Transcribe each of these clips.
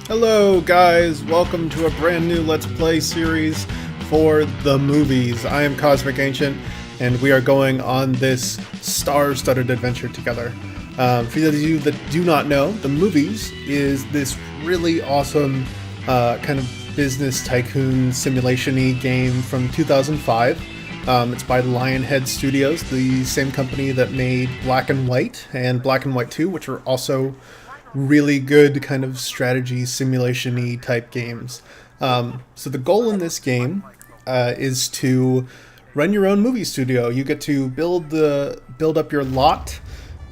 Hello guys, welcome to a brand new Let's Play series for the movies. I am Cosmic Ancient, and we are going on this star-studded adventure together. For those of you that do not know, the movies is this really awesome kind of business tycoon simulation-y game from 2005. It's by Lionhead Studios, the same company that made Black and White and Black and White 2, which are also really good kind of strategy simulation-y type games. So the goal in this game is to run your own movie studio. You get to build up your lot,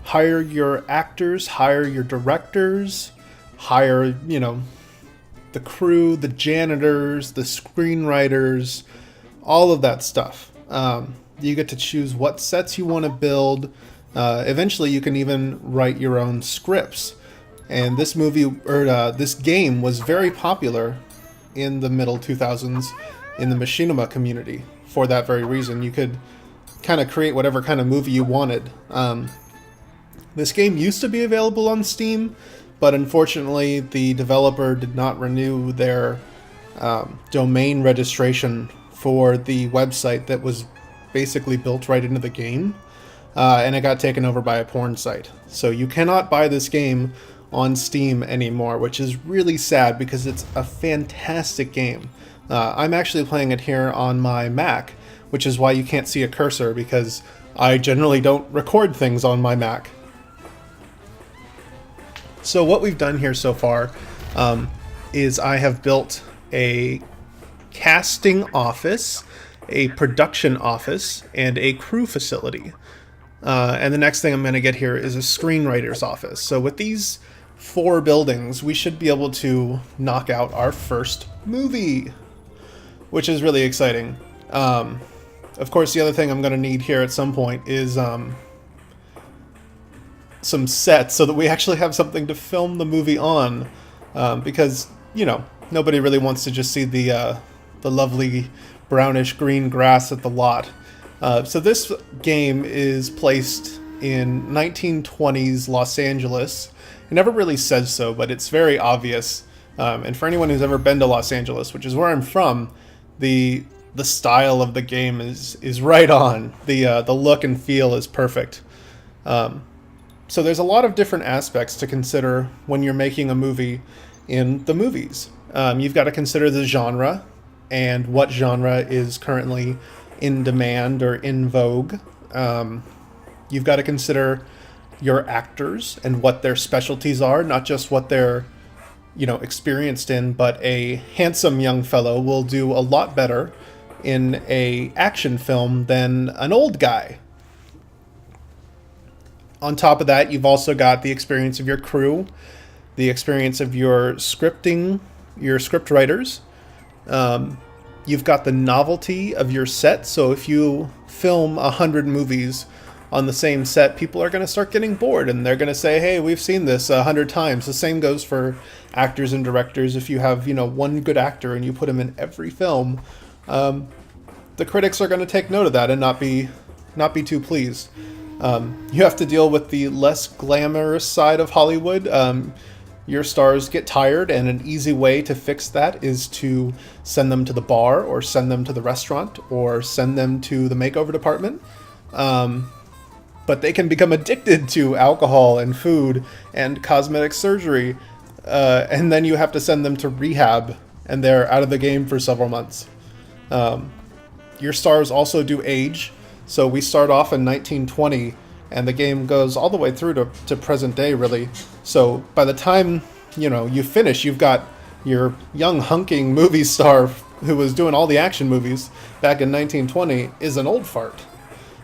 hire your actors, hire your directors, hire the crew, the janitors, the screenwriters, all of that stuff. You get to choose what sets you want to build. Eventually, you can even write your own scripts. And this this game was very popular in the middle 2000s in the machinima community for that very reason. You could kind of create whatever kind of movie you wanted. This game used to be available on Steam, but unfortunately the developer did not renew their domain registration for the website that was basically built right into the game, and it got taken over by a porn site. So you cannot buy this game on Steam anymore, which is really sad because it's a fantastic game. I'm actually playing it here on my Mac, which is why you can't see a cursor, because I generally don't record things on my Mac. So what we've done here so far is I have built a casting office, a production office, and a crew facility. And the next thing I'm going to get here is a screenwriter's office. So with these 4 buildings, we should be able to knock out our first movie, which is really exciting. Of course, the other thing I'm going to need here at some point is some sets so that we actually have something to film the movie on, because, nobody really wants to just see the lovely brownish green grass at the lot. So this game is placed in 1920s Los Angeles. It never really says so, but it's very obvious. And for anyone who's ever been to Los Angeles, which is where I'm from, the style of the game is right on. The look and feel is perfect. So there's a lot of different aspects to consider when you're making a movie in the movies. You've got to consider the genre and what genre is currently in demand or in vogue. You've got to consider your actors and what their specialties are, not just what they're experienced in, but a handsome young fellow will do a lot better in a action film than an old guy. On top of that, you've also got the experience of your crew, the experience of your scripting, your script writers. You've got the novelty of your set. So if you film 100 movies on the same set, people are going to start getting bored, and they're going to say, hey, we've seen this 100 times. The same goes for actors and directors. If you have, one good actor and you put him in every film, the critics are going to take note of that and not be too pleased. You have to deal with the less glamorous side of Hollywood. Your stars get tired, and an easy way to fix that is to send them to the bar, or send them to the restaurant, or send them to the makeover department. But they can become addicted to alcohol and food and cosmetic surgery, and then you have to send them to rehab, and they're out of the game for several months. Your stars also do age, so we start off in 1920, and the game goes all the way through to present day, really. So by the time you finish, you've got your young hunking movie star who was doing all the action movies back in 1920 is an old fart.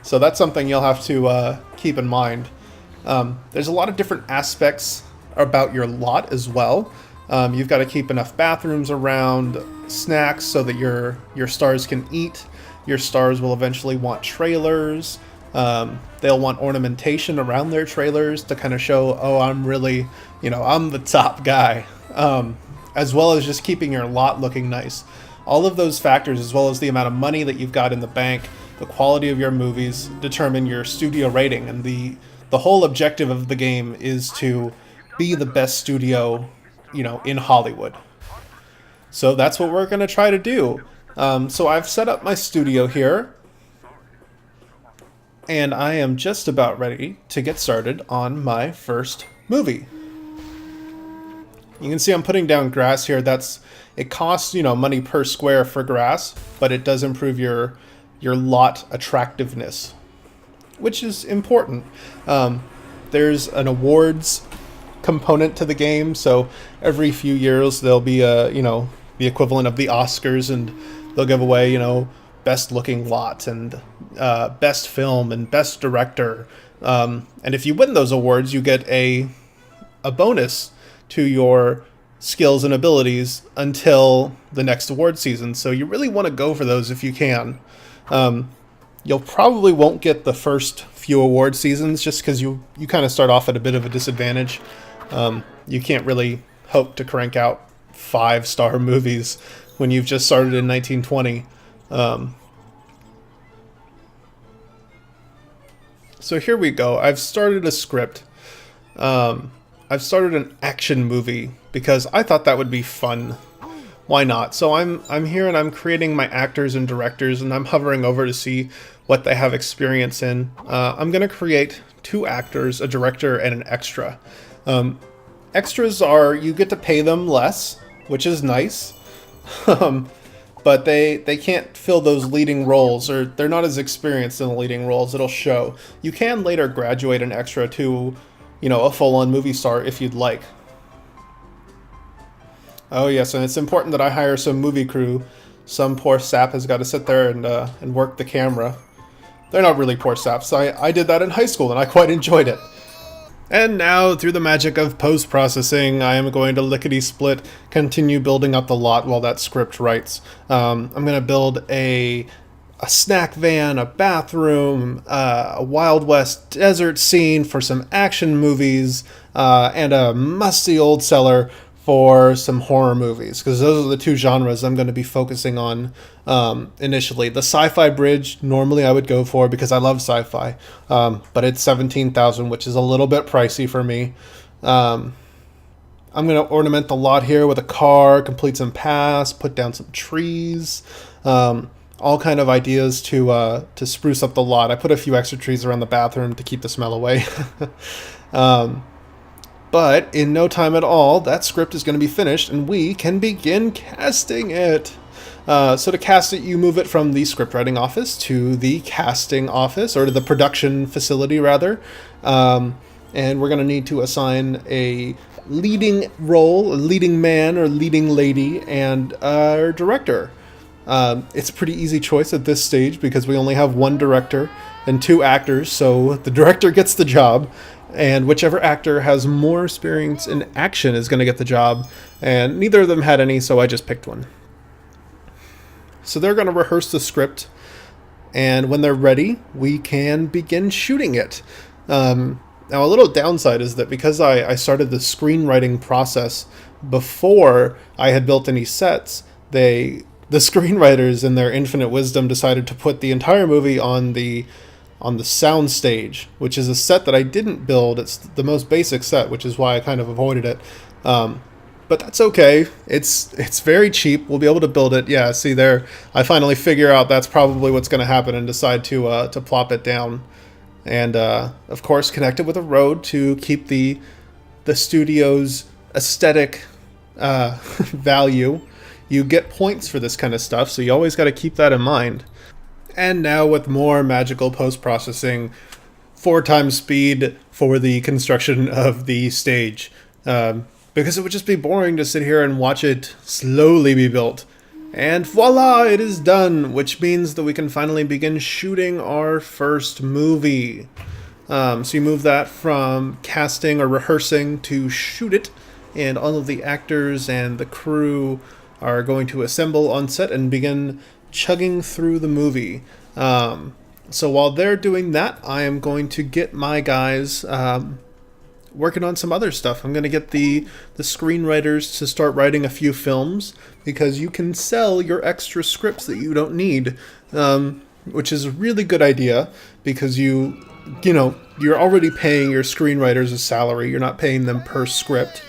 So that's something you'll have to keep in mind. There's a lot of different aspects about your lot as well. You've got to keep enough bathrooms around, snacks so that your stars can eat. Your stars will eventually want trailers. They'll want ornamentation around their trailers to kind of show, oh, I'm really, I'm the top guy. As well as just keeping your lot looking nice. All of those factors, as well as the amount of money that you've got in the bank, the quality of your movies, determine your studio rating. And the whole objective of the game is to be the best studio in Hollywood. So that's what we're going to try to do. So I've set up my studio here, and I am just about ready to get started on my first movie. You can see I'm putting down grass here. It costs, money per square for grass, but it does improve your lot attractiveness, which is important. There's an awards component to the game, so every few years there'll be the equivalent of the Oscars, and they'll give away, best looking lot and best film and best director. And if you win those awards, you get a bonus to your skills and abilities until the next award season. So you really want to go for those if you can. You'll probably won't get the first few award seasons just because you kind of start off at a bit of a disadvantage. You can't really hope to crank out 5-star movies when you've just started in 1920. So here we go. I've started a script. I've started an action movie because I thought that would be fun. Why not? So I'm here and I'm creating my actors and directors, and I'm hovering over to see what they have experience in. I'm going to create 2 actors, a director, and an extra. Extras you get to pay them less, which is nice. But they can't fill those leading roles, or they're not as experienced in the leading roles. It'll show. You can later graduate an extra to, a full-on movie star if you'd like. Oh yes, and it's important that I hire some movie crew. Some poor sap has got to sit there and work the camera. They're not really poor saps. I did that in high school, and I quite enjoyed it. And now, through the magic of post-processing, I am going to lickety-split continue building up the lot while that script writes. I'm going to build a snack van, a bathroom, a Wild West desert scene for some action movies, and a musty old cellar for some horror movies, because those are the 2 genres I'm going to be focusing on initially. The sci-fi bridge, normally I would go for because I love sci-fi, but it's $17,000, which is a little bit pricey for me. I'm going to ornament the lot here with a car, complete some paths, put down some trees, all kind of ideas to spruce up the lot. I put a few extra trees around the bathroom to keep the smell away. But in no time at all, that script is going to be finished and we can begin casting it. So to cast it, you move it from the scriptwriting office to the casting office, or to the production facility, rather. And we're going to need to assign a leading role, a leading man or leading lady, and our director. It's a pretty easy choice at this stage because we only have 1 director and 2 actors, so the director gets the job. And whichever actor has more experience in action is going to get the job. And neither of them had any, so I just picked one. So they're going to rehearse the script. And when they're ready, we can begin shooting it. Now, a little downside is that because I started the screenwriting process before I had built any sets, the screenwriters, in their infinite wisdom, decided to put the entire movie on the sound stage, which is a set that I didn't build. It's the most basic set, which is why I kind of avoided it. But that's okay. It's very cheap. We'll be able to build it. Yeah, see there, I finally figure out that's probably what's going to happen and decide to plop it down. And of course, connect it with a road to keep the studio's aesthetic value. You get points for this kind of stuff, so you always got to keep that in mind. And now with more magical post-processing, 4 times speed for the construction of the stage. Because it would just be boring to sit here and watch it slowly be built. And voila, it is done, which means that we can finally begin shooting our first movie. So you move that from casting or rehearsing to shoot it, and all of the actors and the crew are going to assemble on set and begin chugging through the movie. So while they're doing that, I am going to get my guys working on some other stuff. I'm going to get the screenwriters to start writing a few films, because you can sell your extra scripts that you don't need, which is a really good idea, because you're already paying your screenwriters a salary. You're not paying them per script.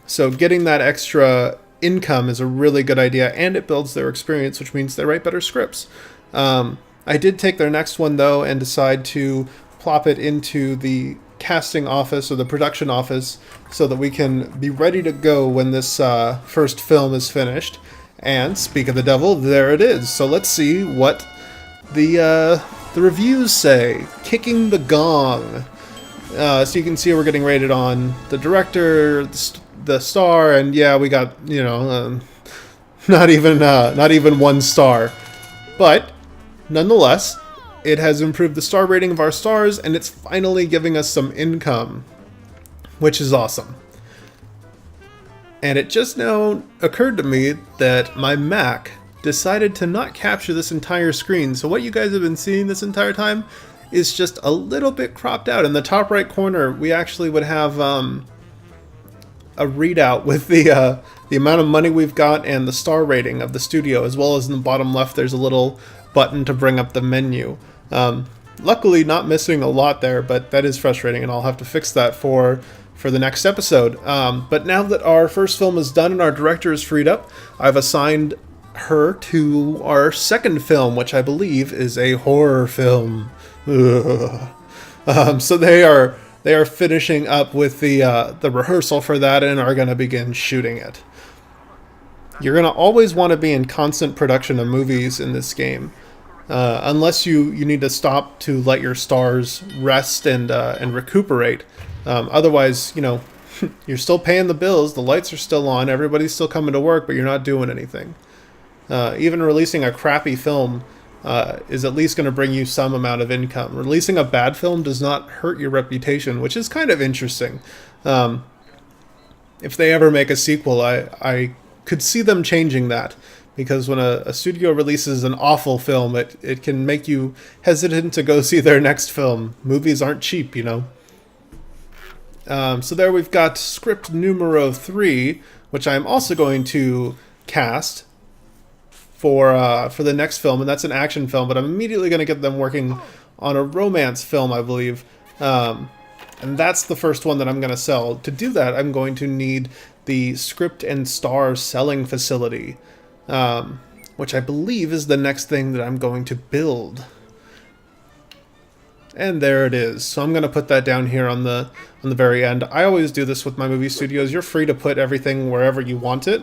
So getting that extra income is a really good idea, and it builds their experience, which means they write better scripts. I did take their next one, though, and decide to plop it into the casting office or the production office so that we can be ready to go when this first film is finished. And speak of the devil, there it is. So let's see what the reviews say. Kicking the Gong. So you can see we're getting rated on the director, the star, and yeah, we got, not even 1 star. But nonetheless, it has improved the star rating of our stars, and it's finally giving us some income, which is awesome. And it just now occurred to me that my Mac decided to not capture this entire screen. So what you guys have been seeing this entire time is just a little bit cropped out. In the top right corner, we actually would have a readout with the amount of money we've got and the star rating of the studio, as well as in the bottom left, there's a little button to bring up the menu. Luckily, not missing a lot there, but that is frustrating, and I'll have to fix that for the next episode. But now that our first film is done and our director is freed up, I've assigned her to our second film, which I believe is a horror film. So they are finishing up with the rehearsal for that and are going to begin shooting it. You're going to always want to be in constant production of movies in this game, unless you need to stop to let your stars rest and recuperate. Otherwise, you're still paying the bills, the lights are still on, everybody's still coming to work, but you're not doing anything. Even releasing a crappy film is at least going to bring you some amount of income. Releasing a bad film does not hurt your reputation, which is kind of interesting. If they ever make a sequel, I could see them changing that, because when a studio releases an awful film, it can make you hesitant to go see their next film. Movies aren't cheap, So there we've got script numero 3, which I'm also going to cast for the next film, and that's an action film, but I'm immediately going to get them working on a romance film, I believe. And that's the first one that I'm going to sell. To do that, I'm going to need the script and star selling facility, which I believe is the next thing that I'm going to build. And there it is. So I'm going to put that down here on the very end. I always do this with my movie studios. You're free to put everything wherever you want it.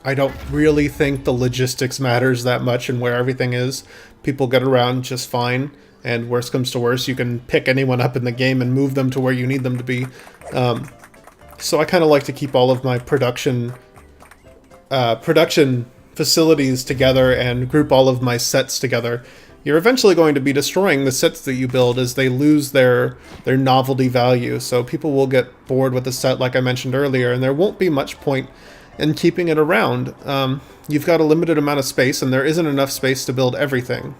I don't really think the logistics matters that much and where everything is. People get around just fine, and worst comes to worst, you can pick anyone up in the game and move them to where you need them to be. So I kind of like to keep all of my production facilities together and group all of my sets together. You're eventually going to be destroying the sets that you build as they lose their novelty value, so people will get bored with the set, like I mentioned earlier, and there won't be much point in keeping it around. You've got a limited amount of space, and there isn't enough space to build everything.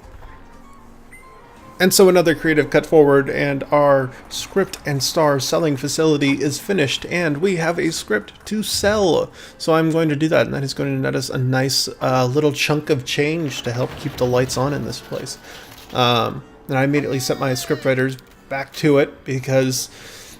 And so another creative cut forward, and our script and star selling facility is finished, and we have a script to sell. So I'm going to do that, and that is going to net us a nice little chunk of change to help keep the lights on in this place. And I immediately sent my script writers back to it, because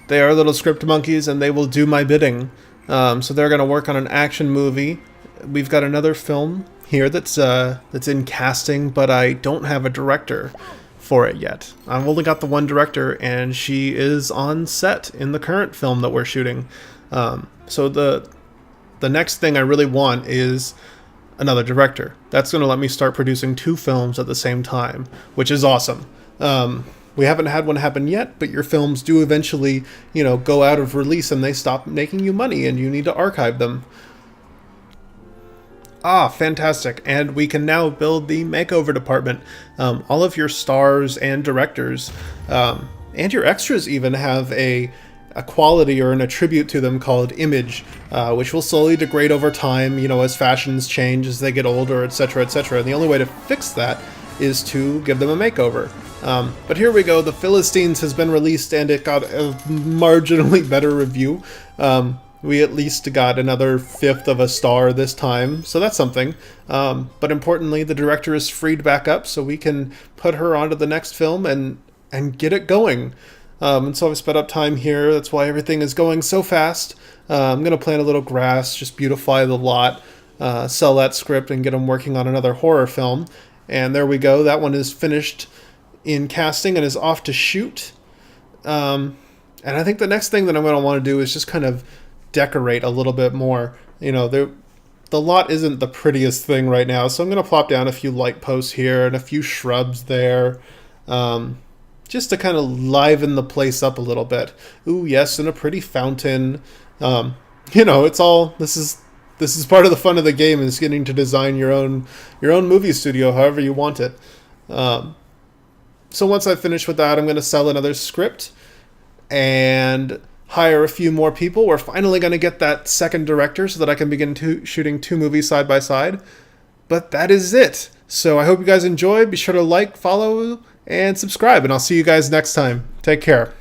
they are little script monkeys, and they will do my bidding. So they're going to work on an action movie. We've got another film here that's in casting, but I don't have a director for it yet. I've only got the one director, and she is on set in the current film that we're shooting. So the next thing I really want is another director. That's going to let me start producing 2 films at the same time, which is awesome. We haven't had one happen yet, but your films do eventually, go out of release and they stop making you money and you need to archive them. Fantastic. And we can now build the makeover department. All of your stars and directors, and your extras even have a quality or an attribute to them called image, which will slowly degrade over time, as fashions change, as they get older, etc., etc. And the only way to fix that is to give them a makeover. But here we go. The Philistines has been released, and it got a marginally better review. We at least got another 1/5 of a star this time, so that's something. But importantly, the director is freed back up, so we can put her onto the next film and get it going. And so I've sped up time here. That's why everything is going so fast. I'm going to plant a little grass, just beautify the lot, sell that script, and get them working on another horror film. And there we go. That one is finished in casting and is off to shoot. And I think the next thing that I'm going to want to do is just kind of decorate a little bit more. You know, the lot isn't the prettiest thing right now, so I'm going to plop down a few light posts here and a few shrubs there, just to kind of liven the place up a little bit. Ooh, yes, and a pretty fountain. You know, it's all, this is part of the fun of the game, is getting to design your own movie studio however you want it. So once I've finished with that, I'm going to sell another script and hire a few more people. We're finally going to get that second director so that I can begin shooting 2 movies side by side. But that is it. So I hope you guys enjoyed. Be sure to like, follow, and subscribe. And I'll see you guys next time. Take care.